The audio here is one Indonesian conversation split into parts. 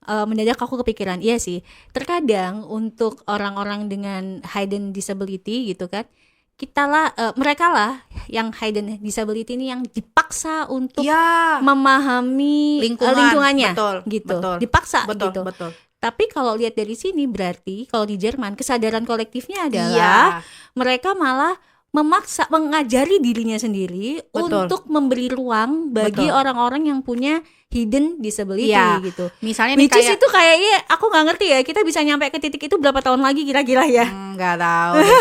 mendadak aku kepikiran, iya sih. Terkadang untuk orang-orang dengan hidden disability gitu kan, mereka lah yang hidden disability ini yang dipaksa untuk Ya, memahami lingkungannya betul, gitu, betul, dipaksa betul, gitu. betul. Tapi kalau lihat dari sini berarti kalau di Jerman kesadaran kolektifnya adalah Iya, mereka malah memaksa mengajari dirinya sendiri betul, untuk memberi ruang bagi betul. orang-orang yang punya hidden disability Iya, gitu. misalnya nih Which is kayak itu kayaknya aku nggak ngerti ya, kita bisa nyampe ke titik itu berapa tahun lagi kira-kira ya. nggak tahu deh.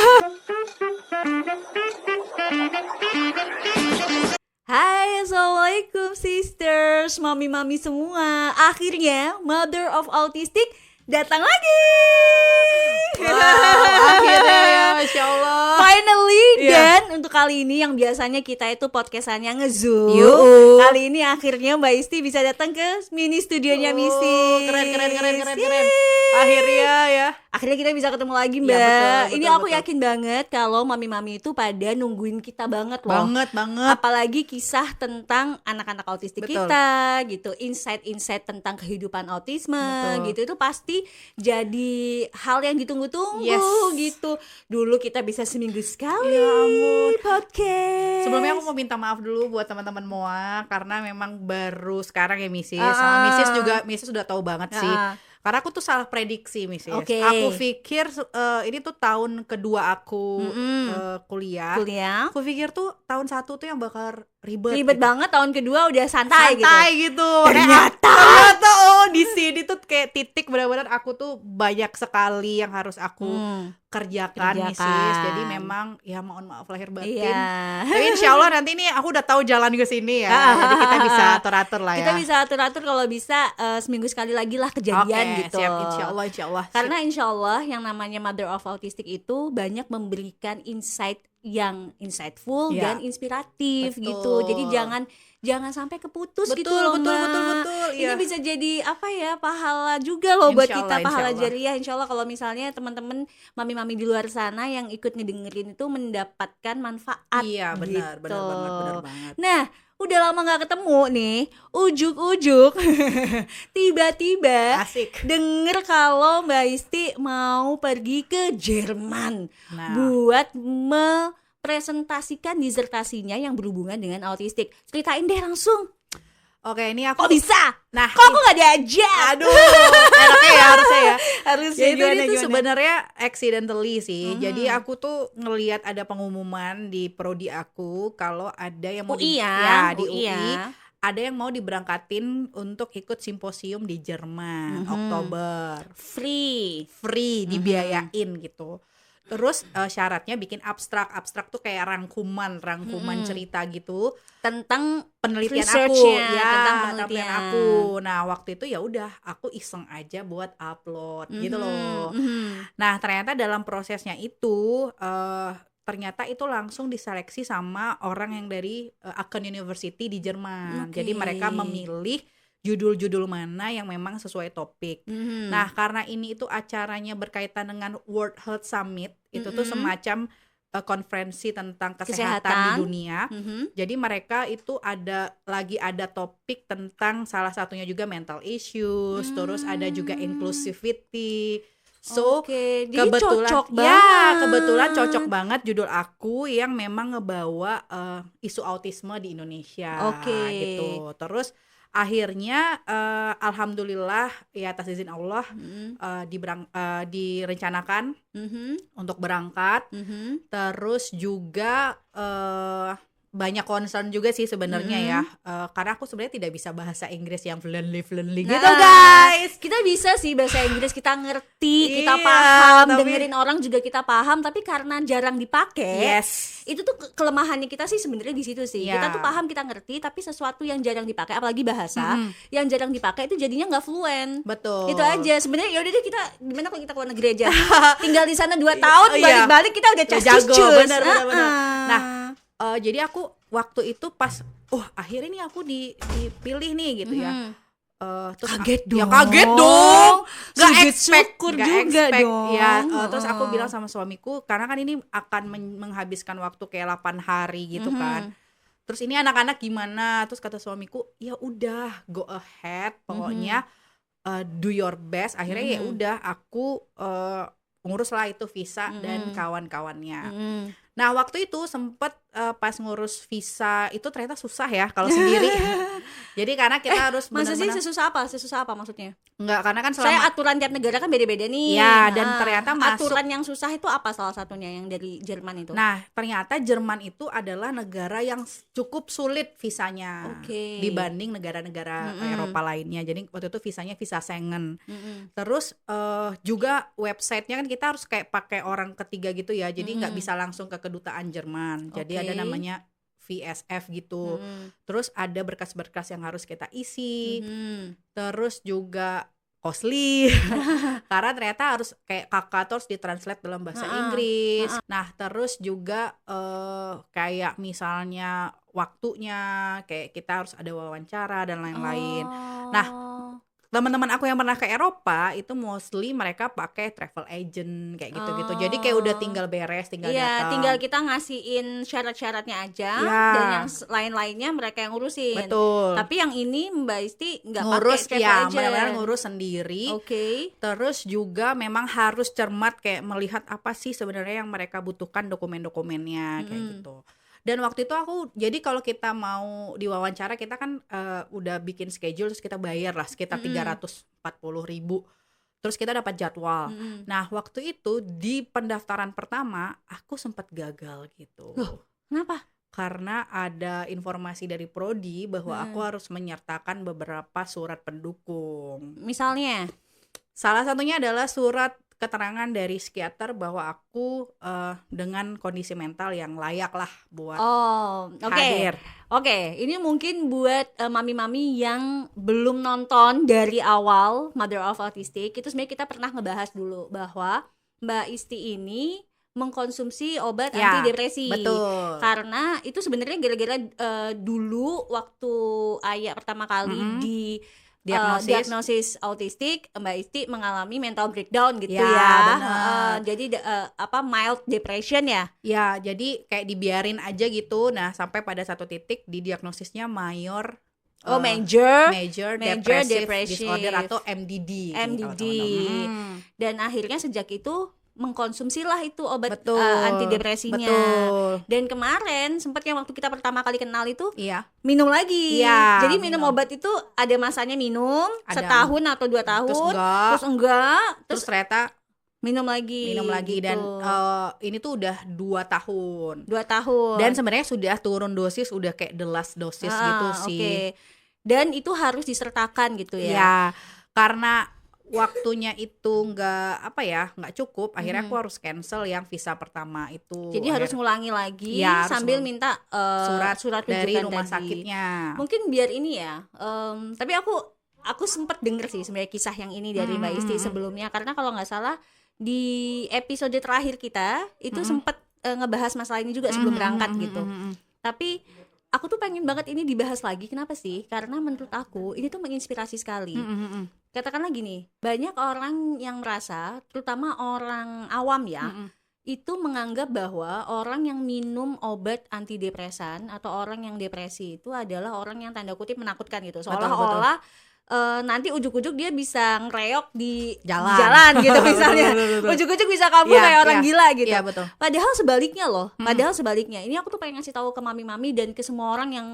Hai, assalamualaikum sisters, mami-mami semua. Akhirnya Mother of Autistic datang lagi. Wow, akhirnya ya, Masya Allah. Finally, Iya. dan untuk kali ini yang biasanya kita itu podcastannya nge-zoom, Yuh. kali ini akhirnya Mbak Isti bisa datang ke mini studionya Misi. Keren. Yeay. Akhirnya ya. Akhirnya kita bisa ketemu lagi, Mbak. Iya, betul, Ini betul, aku betul. yakin banget kalau mami-mami itu pada nungguin kita banget loh. Banget. Apalagi kisah tentang anak-anak autistik Betul. kita gitu, insight-insight tentang kehidupan autisme. Betul. Gitu, itu pasti jadi hal yang ditunggu-tunggu. Yes. Gitu. Dulu kita bisa seminggu sekali Ya ampun. podcast. Sebelumnya aku mau minta maaf dulu buat teman-teman Moa karena memang baru sekarang ya Misis. Ah. Sama Misis sudah tahu banget sih. Ah. Karena aku tuh salah prediksi Misis. Oke. Aku pikir ini tuh tahun kedua aku Mm-mm. kuliah. Aku pikir tuh tahun 1 tuh yang bakal ribet gitu. banget, tahun kedua udah santai gitu. Ternyata Di sini tuh kayak titik benar-benar aku tuh banyak sekali yang harus aku kerjakan. Misis. Jadi memang ya mohon maaf lahir batin. Iya. Tapi insya Allah nanti nih aku udah tahu jalan ke sini ya. Jadi kita bisa atur-atur lah ya. Kita bisa atur-atur kalau bisa seminggu sekali lagi lah kejadian Oke, gitu. siap, insya Allah. Karena insya Allah yang namanya Mother of Autistic itu banyak memberikan insight yang insightful Ya. dan inspiratif Betul. gitu. Jadi jangan sampai keputus gitu loh, Betul. Mbak. Ini Iya. bisa jadi apa ya, pahala juga loh buat Insya kita, Allah, pahala insya Allah. jariah. Insya Allah kalau misalnya teman-teman mami-mami di luar sana yang ikut ngedengerin itu mendapatkan manfaat. Iya, benar gitu. banget. Nah, udah lama gak ketemu nih, ujuk-ujuk tiba-tiba Asik. denger kalau Mbak Isti mau pergi ke Jerman Nah, buat presentasikan disertasinya yang berhubungan dengan autistik. Ceritain deh langsung. oke ini aku. Kok bisa? Nah, Kok aku gak diajak? aduh, enaknya ya harusnya ya. Harusnya Ya itu gimana, tuh gimana? sebenarnya accidentally sih. Jadi aku tuh ngelihat ada pengumuman di prodi aku kalau ada yang mau UI di UI UI ya. ada yang mau diberangkatin untuk ikut simposium di Jerman Oktober. Free. Dibiayain gitu. Terus syaratnya bikin abstrak tuh kayak rangkuman cerita gitu Tentang penelitian aku research-nya, ya, tentang penelitian penelitian. aku. Nah waktu itu ya udah aku iseng aja buat upload gitu loh. Nah ternyata dalam prosesnya itu ternyata itu langsung diseleksi sama orang yang dari Aachen University di Jerman. Oke. Jadi mereka memilih judul-judul mana yang memang sesuai topik. Nah karena ini itu acaranya berkaitan dengan World Health Summit, itu tuh semacam konferensi tentang kesehatan di dunia. Jadi mereka itu ada topik tentang salah satunya juga mental issues, terus ada juga inclusivity. So Oke, jadi kebetulan cocok ya banget. kebetulan cocok banget judul aku yang memang ngebawa isu autisme di Indonesia. Oke. Gitu. Terus akhirnya alhamdulillah ya atas izin Allah direncanakan untuk berangkat. Terus juga banyak concern juga sih sebenarnya ya, karena aku sebenarnya tidak bisa bahasa Inggris yang fluently gitu guys. Kita bisa sih bahasa Inggris, kita ngerti, kita Iya, paham, tapi- dengerin orang juga kita paham, tapi karena jarang dipakai. Yes. Itu tuh kelemahannya kita sih sebenarnya di situ sih. Iya. Kita tuh paham, kita ngerti, tapi sesuatu yang jarang dipakai, apalagi bahasa yang jarang dipakai itu jadinya nggak fluent. Betul. Itu aja sebenarnya. Yaudah deh, kita gimana kalau kita keluar negeri aja, tinggal di sana 2 tahun, Iya. balik-balik kita udah Udah cus. jago, benar. Nah, Nah, jadi aku waktu itu pas akhirnya nih aku dipilih nih gitu ya. Terus Kaget ya dong. kaget dong. Gak Sujud expect syukur gak juga expect. dong. Ya, terus aku bilang sama suamiku karena kan ini akan menghabiskan waktu kayak 8 hari gitu kan. Terus ini anak-anak gimana? Terus kata suamiku, ya udah go ahead pokoknya. do your best. Akhirnya ya udah aku ngurus lah itu visa dan kawan-kawannya. Nah waktu itu sempet pas ngurus visa itu ternyata susah ya kalau sendiri. Jadi karena kita harus Masa sih benar-benar sesusah apa maksudnya? enggak, karena kan Saya selama aturan tiap negara kan beda-beda nih. ya dan ternyata masuk. aturan yang susah itu apa salah satunya yang dari Jerman itu? Nah ternyata Jerman itu adalah negara yang cukup sulit visanya dibanding negara-negara Eropa lainnya. Jadi waktu itu visanya visa Schengen. Terus juga websitenya kan kita harus kayak pakai orang ketiga gitu ya. Jadi nggak bisa langsung ke kedutaan Jerman. Jadi ada namanya VSF gitu. Terus ada berkas-berkas yang harus kita isi. Terus juga costly karena ternyata harus kayak kakak tuh harus ditranslate dalam bahasa Inggris. Nah terus juga kayak misalnya waktunya kayak kita harus ada wawancara dan lain-lain. Nah teman-teman aku yang pernah ke Eropa itu mostly mereka pakai travel agent kayak gitu-gitu. Jadi kayak udah tinggal beres, tinggal datang. Tinggal kita ngasihin syarat-syaratnya aja dan yang lain-lainnya mereka yang ngurusin. Betul. Tapi yang ini Mbak Isti nggak ngurus pakai travel agent. benar-benar ngurus sendiri. Terus juga memang harus cermat kayak melihat apa sih sebenarnya yang mereka butuhkan dokumen-dokumennya kayak gitu. Dan waktu itu aku, jadi kalau kita mau diwawancara kita kan udah bikin schedule terus kita bayar lah sekitar 340.000. Terus kita dapat jadwal. Nah waktu itu di pendaftaran pertama aku sempat gagal gitu. Loh, kenapa? Karena ada informasi dari Prodi bahwa aku harus menyertakan beberapa surat pendukung. Misalnya? Salah satunya adalah surat keterangan dari psikiater bahwa aku dengan kondisi mental yang layak lah buat hadir. Ini mungkin buat mami-mami yang belum nonton dari awal Mother of Autistic, itu sebenarnya kita pernah ngebahas dulu bahwa Mbak Isti ini mengkonsumsi obat antidepresi. Betul. Karena itu sebenarnya gara-gara dulu waktu Ayah pertama kali di diagnosis autistik, Mbak Isti mengalami mental breakdown gitu ya. Jadi mild depression ya. Ya, jadi kayak dibiarin aja gitu. Nah, sampai pada satu titik didiagnosisnya major depressive disorder atau MDD. Dan akhirnya sejak itu mengkonsumsilah itu obat antidepresinya. Dan kemarin sempat yang waktu kita pertama kali kenal itu minum lagi. Jadi minum obat itu ada masanya minum setahun atau 2 tahun, terus enggak, terus ternyata minum lagi gitu. Dan ini tuh udah 2 tahun. Dan sebenarnya sudah turun dosis, udah kayak the last dosis gitu sih. Dan itu harus disertakan gitu ya. Ya, karena waktunya itu nggak cukup, akhirnya aku harus cancel yang visa pertama itu. Jadi harus ngulangi lagi sambil minta surat dari rumah tadi. sakitnya. Mungkin biar ini ya. Tapi aku sempat denger sih sebenarnya kisah yang ini dari Mbak Isti sebelumnya, karena kalau nggak salah di episode terakhir kita itu sempat ngebahas masalah ini juga sebelum berangkat gitu. Tapi aku tuh pengen banget ini dibahas lagi. Kenapa sih? Karena menurut aku ini tuh menginspirasi sekali. Katakanlah gini, banyak orang yang merasa, terutama orang awam ya, itu menganggap bahwa orang yang minum obat antidepresan atau orang yang depresi itu adalah orang yang tanda kutip menakutkan gitu. Seolah-olah nanti ujuk-ujuk dia bisa ngereok di jalan gitu misalnya. Ujuk-ujuk bisa kabur kayak orang gila gitu. Padahal sebaliknya loh. Ini aku tuh pengen ngasih tahu ke mami-mami dan ke semua orang yang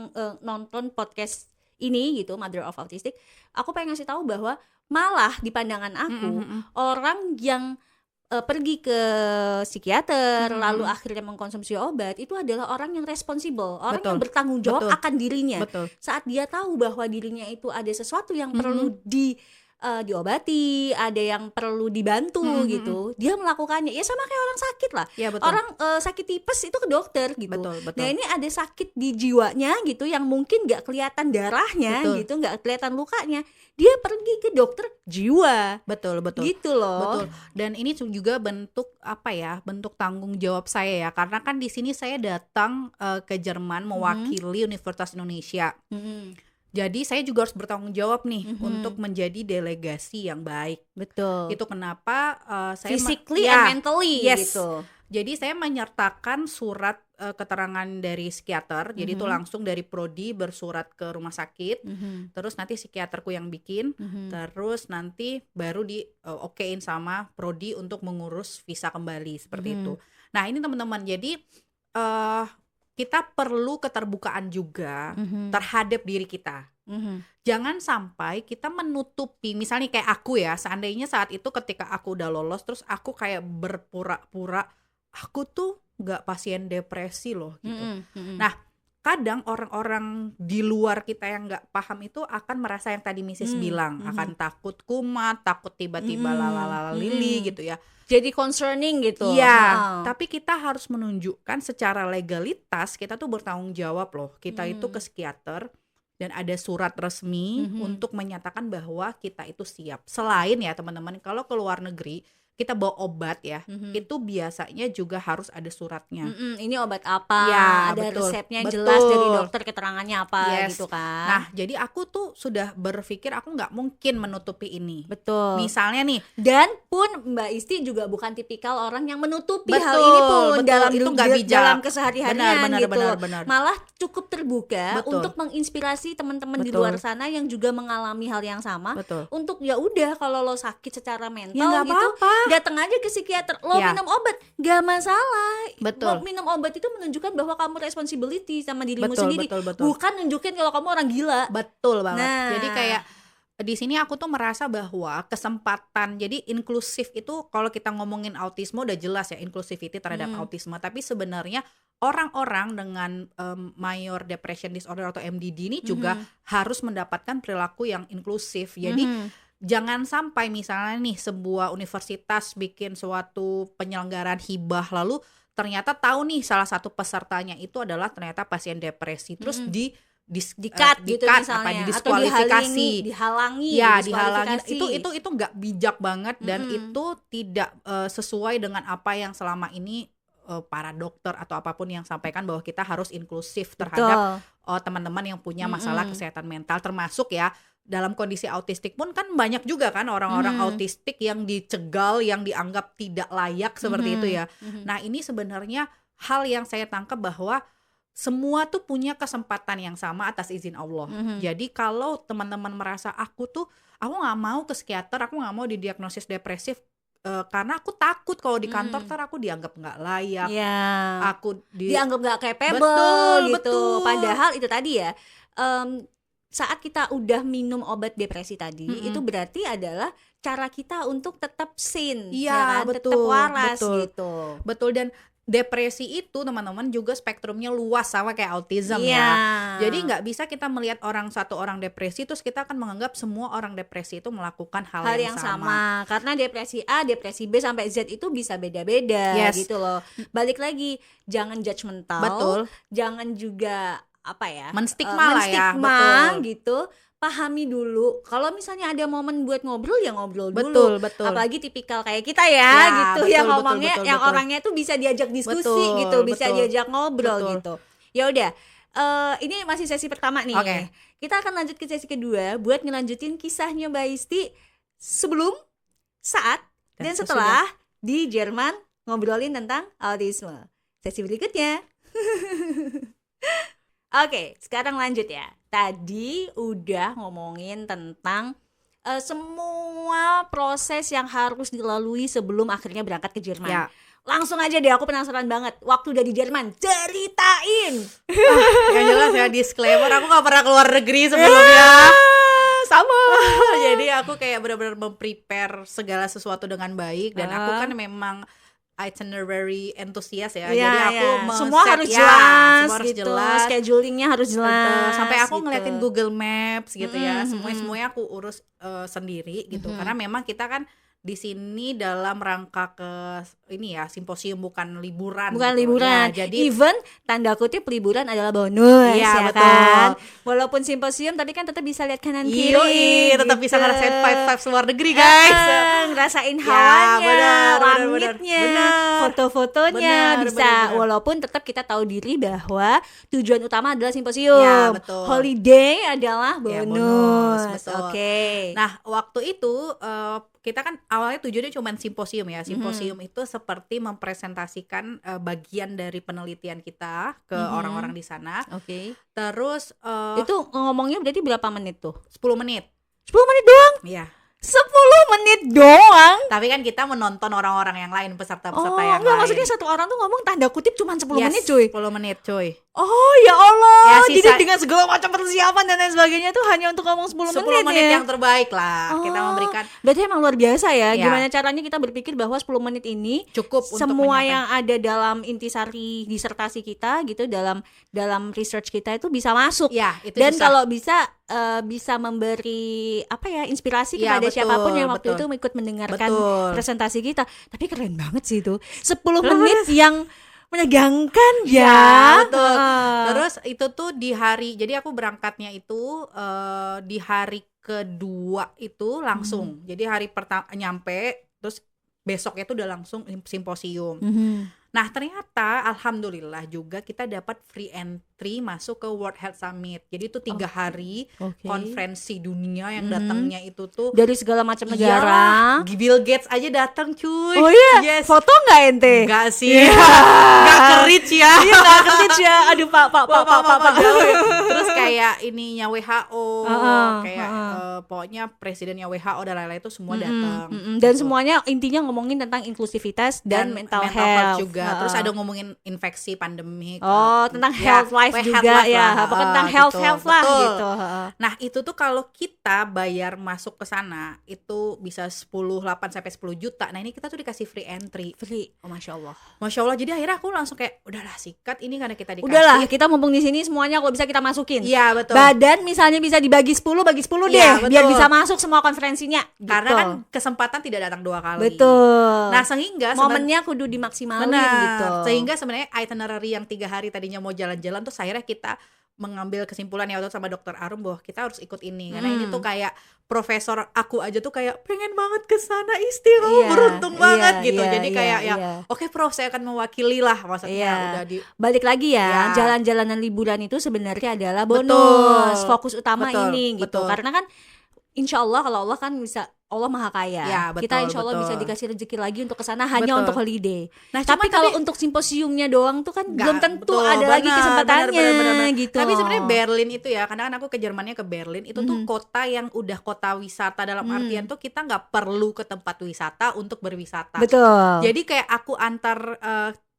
nonton podcast ini gitu, Mother of Autistic. Aku pengen ngasih tahu bahwa malah di pandangan aku orang yang pergi ke psikiater lalu akhirnya mengkonsumsi obat itu adalah orang yang responsibel, orang yang bertanggung jawab akan dirinya. Saat dia tahu bahwa dirinya itu ada sesuatu yang perlu diobati, ada yang perlu dibantu gitu, dia melakukannya. Ya sama kayak orang sakit lah. Orang sakit tipes itu ke dokter gitu. Nah ini ada sakit di jiwanya gitu yang mungkin nggak kelihatan darahnya gitu, nggak kelihatan lukanya, dia pergi ke dokter jiwa. Gitu loh. Dan ini juga bentuk bentuk tanggung jawab saya ya, karena kan di sini saya datang ke Jerman mewakili Universitas Indonesia. Jadi saya juga harus bertanggung jawab nih untuk menjadi delegasi yang baik. Itu kenapa saya physically and mentally gitu. Jadi saya menyertakan surat keterangan dari psikiater. Jadi itu langsung dari prodi bersurat ke rumah sakit. Terus nanti psikiaterku yang bikin. Terus nanti baru di okein sama prodi untuk mengurus visa kembali seperti itu. Nah ini teman-teman, jadi kita perlu keterbukaan juga terhadap diri kita. Jangan sampai kita menutupi, misalnya kayak aku ya, seandainya saat itu ketika aku udah lolos terus aku kayak berpura-pura aku tuh nggak pasien depresi loh gitu. Nah kadang orang-orang di luar kita yang nggak paham itu akan merasa yang tadi Mrs. bilang, akan takut kumat, takut tiba-tiba lalalali gitu ya. Jadi concerning gitu. Iya, tapi kita harus menunjukkan secara legalitas kita tuh bertanggung jawab loh. Kita itu ke psikiater dan ada surat resmi untuk menyatakan bahwa kita itu siap. Selain ya teman-teman, kalau ke luar negeri kita bawa obat ya, itu biasanya juga harus ada suratnya. Ini obat apa? Ya, ada betul, resepnya betul. jelas dari dokter, keterangannya apa Yes. gitu kan. Nah, jadi aku tuh sudah berpikir aku nggak mungkin menutupi ini. Betul. Misalnya nih, Dan pun Mbak Isti juga bukan tipikal orang yang menutupi hal Betul, ini pun betul. dalam Itu nggak bijak. dalam keseharian gitu. Benar. Malah cukup terbuka Betul. untuk menginspirasi teman-teman di Betul. luar sana yang juga mengalami hal yang sama. Betul. Untuk ya udah kalau lo sakit secara mental Ya nggak gitu, apa-apa. datang aja ke psikiater, lo Ya. minum obat, gak masalah. Betul. Lo minum obat itu menunjukkan bahwa kamu responsibility sama dirimu Betul, sendiri, betul. bukan nunjukin kalau kamu orang gila. Betul banget. Nah. Jadi kayak di sini aku tuh merasa bahwa kesempatan, jadi inklusif itu kalau kita ngomongin autisme udah jelas ya, inclusivity terhadap autisme, tapi sebenarnya orang-orang dengan major depression disorder atau MDD ini juga harus mendapatkan perilaku yang inklusif. Jadi jangan sampai misalnya nih sebuah universitas bikin suatu penyelenggaraan hibah lalu ternyata tahu nih salah satu pesertanya itu adalah ternyata pasien depresi, terus Di-cut gitu misalnya, atau didiskualifikasi, dihalangi, ya diskualifikasi. dihalangi. Itu nggak bijak banget dan itu tidak sesuai dengan apa yang selama ini para dokter atau apapun yang sampaikan, bahwa kita harus inklusif terhadap teman-teman yang punya masalah kesehatan mental, termasuk ya dalam kondisi autistik pun kan banyak juga kan orang-orang autistik yang dicegal, yang dianggap tidak layak seperti itu ya. Nah ini sebenarnya hal yang saya tangkap bahwa semua tuh punya kesempatan yang sama atas izin Allah. Jadi kalau teman-teman merasa aku nggak mau ke psikiater, aku nggak mau didiagnosis depresif karena aku takut kalau di kantor ntar aku dianggap nggak layak, aku dianggap nggak capable Betul, gitu. betul. Padahal itu tadi ya, saat kita udah minum obat depresi tadi, itu berarti adalah cara kita untuk tetap sane, Iya, ya kan? betul, tetap waras betul. gitu. Betul, dan depresi itu teman-teman juga spektrumnya luas sama kayak autism Iya. ya. Jadi nggak bisa kita melihat satu orang depresi terus kita akan menganggap semua orang depresi itu melakukan hal yang sama. Karena depresi A, depresi B sampai Z itu bisa beda-beda gitu loh. Balik lagi, jangan judgmental. Betul. Jangan juga menstigma lah ya. Betul. gitu. Pahami dulu. Kalau misalnya ada momen buat ngobrol ya ngobrol dulu. Betul. Apalagi tipikal kayak kita ya gitu, betul, yang betul, ngomongnya betul, yang betul. orangnya tuh bisa diajak diskusi Betul, gitu, bisa betul. diajak ngobrol Betul. gitu. Ya udah. Ini masih sesi pertama nih. Oke. Kita akan lanjut ke sesi kedua buat ngelanjutin kisahnya Mbak Isti sebelum, saat, dan setelah di Jerman ngobrolin tentang autisme. Sesi berikutnya. Oke, sekarang lanjut ya. Tadi udah ngomongin tentang semua proses yang harus dilalui sebelum akhirnya berangkat ke Jerman. Ya. Langsung aja deh, aku penasaran banget. Waktu udah di Jerman, ceritain. Yang jelas ya, disclaimer, aku gak pernah keluar negeri sebelumnya. Sama. Jadi aku kayak benar-benar memprepare segala sesuatu dengan baik. Dan aku kan memang itinerary enthusiast ya. Jadi aku semua harus jelas, semua harus gitu. jelas. Schedulingnya harus jelas. Betul. Sampai aku gitu. ngeliatin Google Maps gitu ya. Semuanya aku urus sendiri gitu. Karena memang kita kan di sini dalam rangka ke ini ya, simposium, bukan liburan. Bukan gitu. liburan. Ya, jadi even tanda kutip liburan adalah bonus, Iya, ya betul. kan. Walaupun simposium tapi kan tetap bisa lihat kanan kiri. Yoi, tetap bisa ngerasain vibes luar negeri guys. Ngerasain Ya, hawanya, benar, langitnya, benar. foto-fotonya Benar, bisa. benar. Walaupun tetap kita tahu diri bahwa tujuan utama adalah simposium. Ya, betul. Holiday adalah Ya, bonus. betul. Oke. Nah, waktu itu kita kan awalnya tujuannya cuma simposium ya. Simposium itu seperti mempresentasikan bagian dari penelitian kita ke orang-orang di sana. Oke. Terus Itu ngomongnya berarti berapa menit tuh? 10 menit. 10 menit doang? Iya. 10 menit doang? Tapi kan kita menonton orang-orang yang lain, peserta-peserta Oh, yang enggak, lain. maksudnya satu orang tuh ngomong tanda kutip cuma 10 menit, Yes, cuy. 10 menit, cuy. Oh, ya Allah. Ya, Jadi sisa- dengan segala macam persiapan dan lain sebagainya tuh hanya untuk ngomong 10 10 menit ya. yang terbaik lah. Kita Oh, memberikan berarti emang luar biasa ya. Ya. Gimana caranya kita berpikir bahwa 10 menit ini cukup untuk semua menyampaikan. yang ada dalam intisari disertasi kita gitu, dalam research kita itu bisa masuk. Ya, itu Dan susah. kalau bisa memberi apa ya, inspirasi Ya, kepada betul, siapapun yang waktu betul. itu ikut mendengarkan Betul. presentasi kita. Tapi keren banget sih itu. 10 menit yang menegangkan ya. Ya, betul. Heeh. Terus itu tuh di hari, jadi aku berangkatnya itu di hari kedua itu langsung. Jadi hari pertama nyampe, terus besoknya tuh udah langsung simposium. Nah ternyata alhamdulillah juga kita dapat free entry masuk ke World Health Summit. Jadi itu 3 hari Oke. konferensi dunia yang datangnya itu tuh Dari segala macam negara. iyalah, Bill Gates aja datang cuy. Oh iya, Yes. foto nggak ente? Enggak sih. Enggak kerich ya. Iya nggak kerja ya. Aduh pak jauh ya. Terus kayak ininya WHO, kayak heeh. pokoknya presidennya WHO dan lain-lain itu semua datang. Dan Gitu. semuanya intinya ngomongin tentang inklusivitas dan mental health juga. Terus ada ngomongin infeksi pandemik. Oh, tentang Ya, health life health juga life ya. lah, Apa tentang gitu. health lah Betul. gitu. Nah, itu tuh kalau kita bayar masuk ke sana itu bisa 8 sampai 10 juta. Nah, ini kita tuh dikasih free entry. Free. Oh, Masya Allah. Masya Allah. Jadi akhirnya aku langsung kayak udahlah sikat ini karena kita dikasih. Udahlah, kita mumpung di sini semuanya kalau bisa kita masukin. Iya, betul. Badan misalnya bisa dibagi 10, bagi 10 deh, Iya, biar betul. bisa masuk semua konferensinya. Karena Gitu. kan kesempatan tidak datang 2 kali. Betul. Nah, sehingga momennya kudu dimaksimalin benar. gitu. Sehingga sebenarnya itinerary yang 3 hari tadinya mau jalan-jalan tuh akhirnya kita mengambil kesimpulan ya waktu sama dokter Arum bahwa kita harus ikut ini karena ini tuh kayak profesor aku aja tuh kayak pengen banget ke sana Iya, beruntung banget gitu. iya, Jadi iya, kayak ya iya. oke Prof, saya akan mewakili lah maksudnya Iya. udah di Balik lagi ya, Ya. jalan-jalanan liburan itu sebenarnya adalah bonus. Betul. Fokus utama Betul, ini gitu. betul. Karena kan insya Allah kalau Allah kan bisa, Allah maha kaya. Ya, betul, kita insya Allah betul. bisa dikasih rezeki lagi untuk kesana hanya Betul. untuk holiday. Nah, Tapi cuman kalau untuk simposiumnya doang tuh kan Nggak, belum tentu betul, ada lagi benar, kesempatannya benar. gitu. Tapi sebenarnya Berlin itu ya, karena kan aku ke Jermannya ke Berlin itu tuh kota yang udah kota wisata dalam artian tuh kita nggak perlu ke tempat wisata untuk berwisata. Betul. Jadi kayak aku antar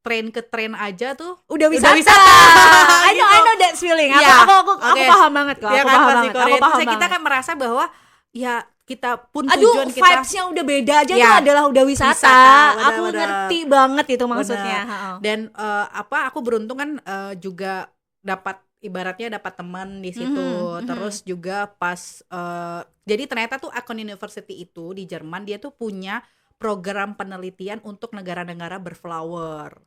train ke train aja tuh Udah wisata. I Gitu. know that feeling. Aku, Iya. aku Oke. paham banget kok. Ya Aku kan, paham pasti banget. Korea. Aku paham Terus kita banget. kan merasa bahwa ya kita pun Aduh, tujuan kita vibes-nya udah beda aja Ya. tuh adalah udah wisata. Wisata, Aku benar-benar. ngerti banget itu maksudnya. Benar. Heeh. Dan aku beruntung kan juga dapat ibaratnya dapat teman di situ. Terus juga pas jadi ternyata tuh Akon University itu di Jerman dia tuh punya program penelitian untuk negara-negara berflower.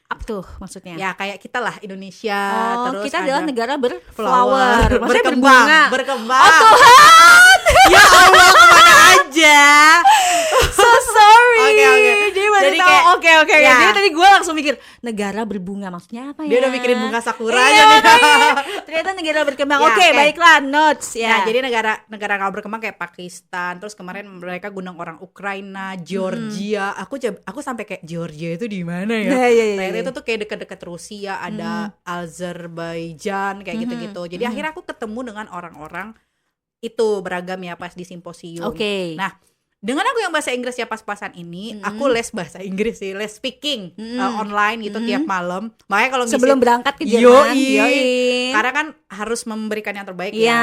Apa tuh maksudnya? Ya kayak kita lah Indonesia. Oh, terus kita ada adalah negara berflower. flower, Maksudnya berkembang, berbunga. berkembang. Oh Tuhan. Ya Allah, kemana aja? So sorry. Oke. Jadi baru Jadi tahu. kayak- Oke. ya. Jadi tadi gue langsung mikir negara berbunga maksudnya apa ya? Dia udah mikirin bunga sakura Iya, aja nih. makanya. Ternyata negara berkembang. Ya, Oke, oke. baiklah, notes ya. Nah, jadi negara kalau berkembang kayak Pakistan, terus kemarin mereka ngundang orang Ukraina, Georgia. Aku sampai kayak Georgia itu di mana ya? Nah, iya. Ternyata itu tuh kayak deket-deket Rusia, ada Azerbaijan kayak gitu-gitu. Jadi akhirnya aku ketemu dengan orang-orang itu beragam ya pas di simposium. Oke. Nah, dengan aku yang bahasa Inggris ya pas-pasan ini, aku les bahasa Inggris sih, les speaking online gitu tiap malam. Makanya kalau Sebelum berangkat ke Jerman, Yoi. Karena kan harus memberikan yang terbaik Iya. ya.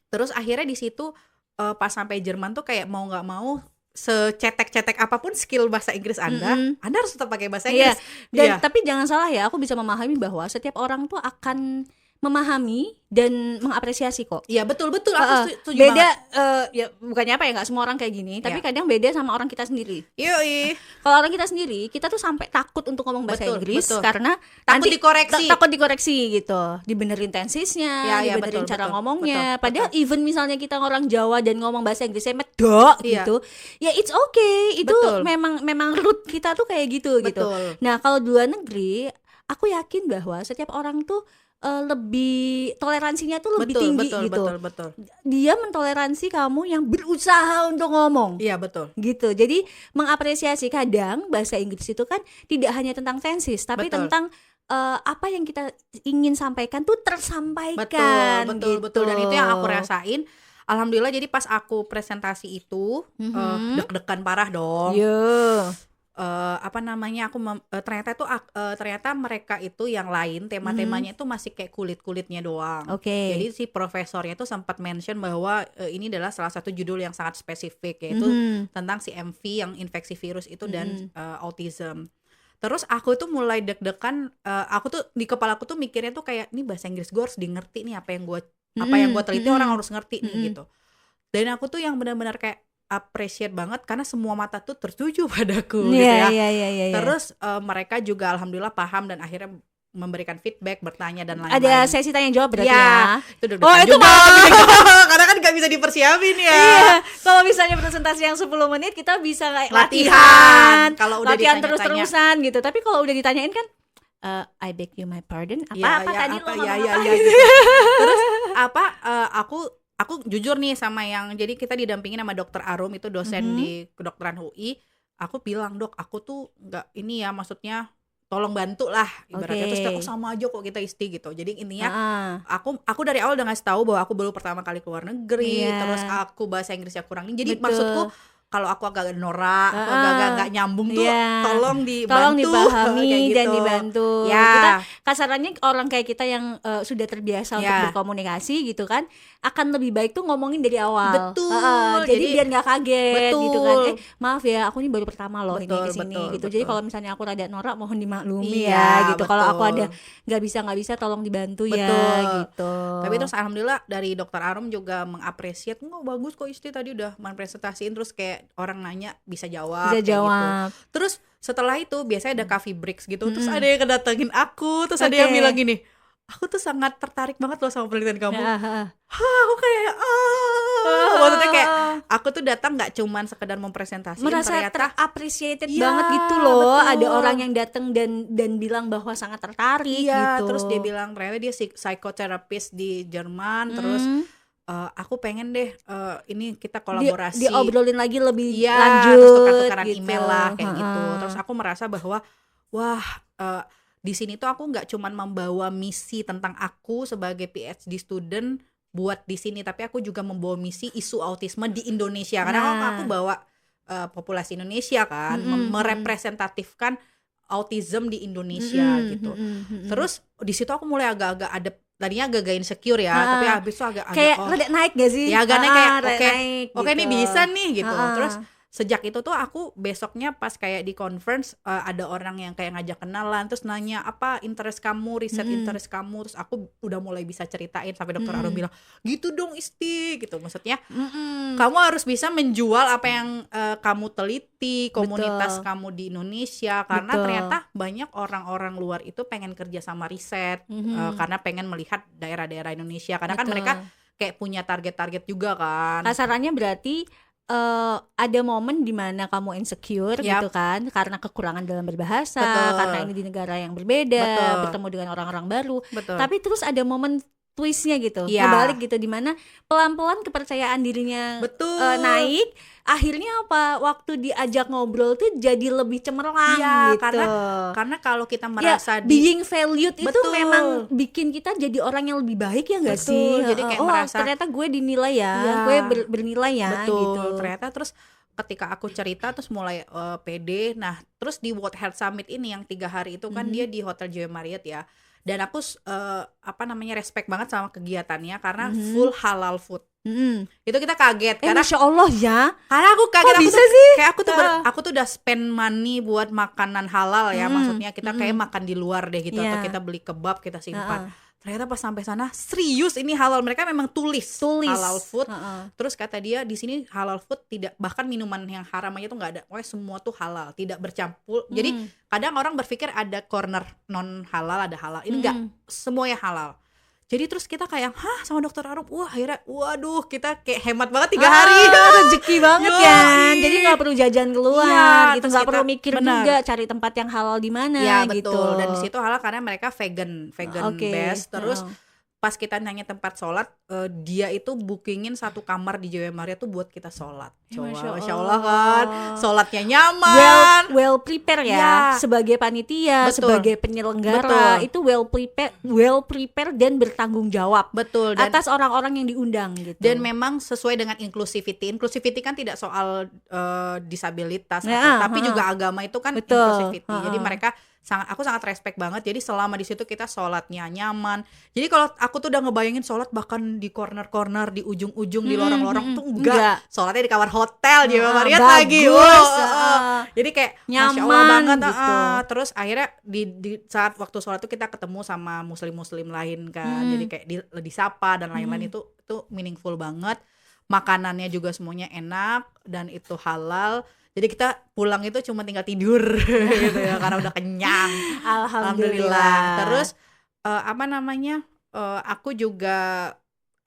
Terus akhirnya di situ pas sampai Jerman tuh kayak mau nggak mau secetek-cetek apapun skill bahasa Inggris Anda harus tetap pakai bahasa Iya. Inggris. Dan Iya. tapi jangan salah ya, aku bisa memahami bahwa setiap orang tuh akan memahami dan mengapresiasi kok. Iya betul aku setuju Beda banget. ya bukannya apa ya, nggak semua orang kayak gini, tapi Iya. kadang beda sama orang kita sendiri. Yoi. Kalau orang kita sendiri, kita tuh sampai takut untuk ngomong bahasa Betul, Inggris betul. karena Takut nanti dikoreksi. takut dikoreksi gitu, dibenerin tensisnya, Ya, dibenerin betul, cara betul, ngomongnya. betul, Padahal even misalnya kita orang Jawa dan ngomong bahasa Inggrisnya medok Iya. gitu, ya it's okay. Itu Betul. memang root kita tuh kayak gitu gitu. Betul. Nah kalau di luar negeri, aku yakin bahwa setiap orang tuh lebih toleransinya tuh lebih tinggi gitu. Betul. Dia mentoleransi kamu yang berusaha untuk ngomong. Iya, betul. Gitu. Jadi mengapresiasi. Kadang bahasa Inggris itu kan tidak hanya tentang tenses, tapi tentang apa yang kita ingin sampaikan tuh tersampaikan. Betul. Dan itu yang aku rasain. Alhamdulillah, jadi pas aku presentasi itu deg-degan parah dong. Ternyata mereka itu yang lain tema-temanya itu masih kayak kulit-kulitnya doang. Jadi si profesornya itu sempat mention bahwa ini adalah salah satu judul yang sangat spesifik, yaitu tentang si MV yang infeksi virus itu dan autism. Terus aku tuh mulai deg-degan, aku tuh di kepala aku tuh mikirnya tuh kayak, ini bahasa Inggris gue harus di ngerti nih, apa yang gue teliti orang harus ngerti nih gitu. Dan aku tuh yang benar-benar kayak appreciate banget karena semua mata tuh tertuju padaku gitu ya. Terus mereka juga alhamdulillah paham dan akhirnya memberikan feedback, bertanya dan lain-lain. Ada sesi tanya jawab berarti ya. Itu itu malah karena kan gak bisa dipersiapin ya. Iya. Kalau misalnya presentasi yang 10 menit kita bisa kayak latihan. Kalau udah latihan terus-terusan gitu. Tapi kalau udah ditanyain kan I beg you my pardon. Apa tadi lo ngomong apa? Gitu. Terus aku jujur nih sama yang, jadi kita didampingin sama Dokter Arum, itu dosen di kedokteran UI. Aku bilang, Dok, aku tuh nggak ini ya, maksudnya tolong bantu lah ibaratnya. Terus dia, sama aja kok kita isti gitu. Jadi intinya aku dari awal udah ngasih tahu bahwa aku baru pertama kali keluar negeri, terus aku bahasa Inggrisnya kurang. Jadi maksudku kalau aku agak norak, aku agak nyambung tuh, tolong dipahami dan gitu. Dibantu. Kita kasarannya orang kayak kita yang sudah terbiasa untuk berkomunikasi gitu kan, akan lebih baik tuh ngomongin dari awal. Jadi biar nggak kaget gitu kan. Maaf ya, aku ini baru pertama loh ini kesini gitu. Jadi kalau misalnya aku rada norak, mohon dimaklumi ya gitu. Kalau aku ada nggak bisa tolong dibantu ya gitu. Tapi terus alhamdulillah dari Dokter Arum juga mengapresiat, nggak bagus kok Isti tadi udah presentasiin, terus kayak orang nanya bisa jawab. Gitu. Terus setelah itu biasanya ada coffee breaks gitu. Terus ada yang kedatengin aku, terus ada yang bilang gini, aku tuh sangat tertarik banget loh sama penelitian kamu. Aku kayak maksudnya kayak aku tuh datang nggak cuman sekedar mempresentasikan, merasa ternyata appreciated banget gitu loh. Ada orang yang datang dan bilang bahwa sangat tertarik gitu. Terus dia bilang ternyata dia psikoterapis di Jerman. Terus aku pengen deh ini kita kolaborasi, diobrolin lagi lebih lanjut, terus tukar-tukaran gitu. email lah kayak gitu. Terus aku merasa bahwa wah di sini tuh aku nggak cuman membawa misi tentang aku sebagai PhD student buat di sini, tapi aku juga membawa misi isu autisme di Indonesia. Karena aku bawa populasi Indonesia kan, merepresentatifkan autism di Indonesia gitu. Terus di situ aku mulai agak-agak ada, tadinya agak insecure ya, tapi habis itu agak kayak rada naik gak sih? Ya agak naik kayak oke gitu. Ini bisa nih gitu. Terus sejak itu tuh aku besoknya pas kayak di conference ada orang yang kayak ngajak kenalan, terus nanya apa interest kamu, riset interest kamu, terus aku udah mulai bisa ceritain sampai Dokter Arum bilang gitu dong Isti gitu, maksudnya kamu harus bisa menjual apa yang kamu teliti, komunitas kamu di Indonesia, karena ternyata banyak orang-orang luar itu pengen kerja sama riset karena pengen melihat daerah-daerah Indonesia, karena kan mereka kayak punya target-target juga kan. Kasarannya berarti ada momen dimana kamu insecure gitu kan, karena kekurangan dalam berbahasa, karena ini di negara yang berbeda, bertemu dengan orang-orang baru. Tapi terus ada momen twistnya gitu, kebalik gitu, dimana pelan-pelan kepercayaan dirinya naik. Akhirnya apa? Waktu diajak ngobrol tuh jadi lebih cemerlang gitu. Karena kalau kita merasa being valued itu memang bikin kita jadi orang yang lebih baik ya nggak sih? Jadi kayak merasa ternyata gue dinilai gue bernilai ya. Gitu. Ternyata terus ketika aku cerita terus mulai pede. Nah terus di World Health Summit ini yang 3 hari itu kan dia di Hotel Joy Marriott ya. Dan aku respect banget sama kegiatannya karena full halal food. Itu kita kaget karena Masya Allah ya. Karena aku kaget, aku tuh udah spend money buat makanan halal ya, maksudnya kita kayak makan di luar deh gitu, atau kita beli kebab kita simpan. Ternyata pas sampai sana serius ini halal, mereka memang tulis halal food. Terus kata dia di sini halal food tidak, bahkan minuman yang haram aja tuh nggak ada, pokoknya semua tuh halal, tidak bercampur. Jadi kadang orang berpikir ada corner non halal ada halal, ini enggak, semuanya halal. Jadi terus kita kayak sama dokter Arum, wah akhirnya waduh kita kayak hemat banget 3 hari. Rezeki banget kan. Jadi nggak perlu jajan keluar gitu, terus nggak kita- perlu mikir benar. juga cari tempat yang halal di mana Ya gitu. betul. Dan di situ halal karena mereka vegan Oke. best. Terus pas kita nanya tempat sholat, dia itu bookingin 1 kamar di Joya Maria tuh buat kita sholat. Masya Allah kan, sholatnya nyaman. well prepare ya, Ya. sebagai panitia, Betul. sebagai penyelenggara itu well prepare dan bertanggung jawab Betul. Dan atas orang-orang yang diundang gitu. dan memang sesuai dengan inclusivity kan tidak soal disabilitas Ya, tapi juga agama itu kan Betul. inclusivity. Jadi mereka aku sangat respect banget. Jadi selama di situ kita sholatnya nyaman. Jadi kalau aku tuh udah ngebayangin sholat bahkan di corner-corner, di ujung-ujung, di lorong-lorong tuh enggak. Sholatnya di kamar hotel di Maria lagi. Jadi kayak Masya Allah Nyaman banget. gitu. Terus akhirnya di saat waktu sholat tuh kita ketemu sama muslim-muslim lain kan. Jadi kayak disapa dan lain-lain itu meaningful banget. Makanannya juga semuanya enak dan itu halal. Jadi kita pulang itu cuma tinggal tidur gitu ya karena udah kenyang. Alhamdulillah. Terus aku juga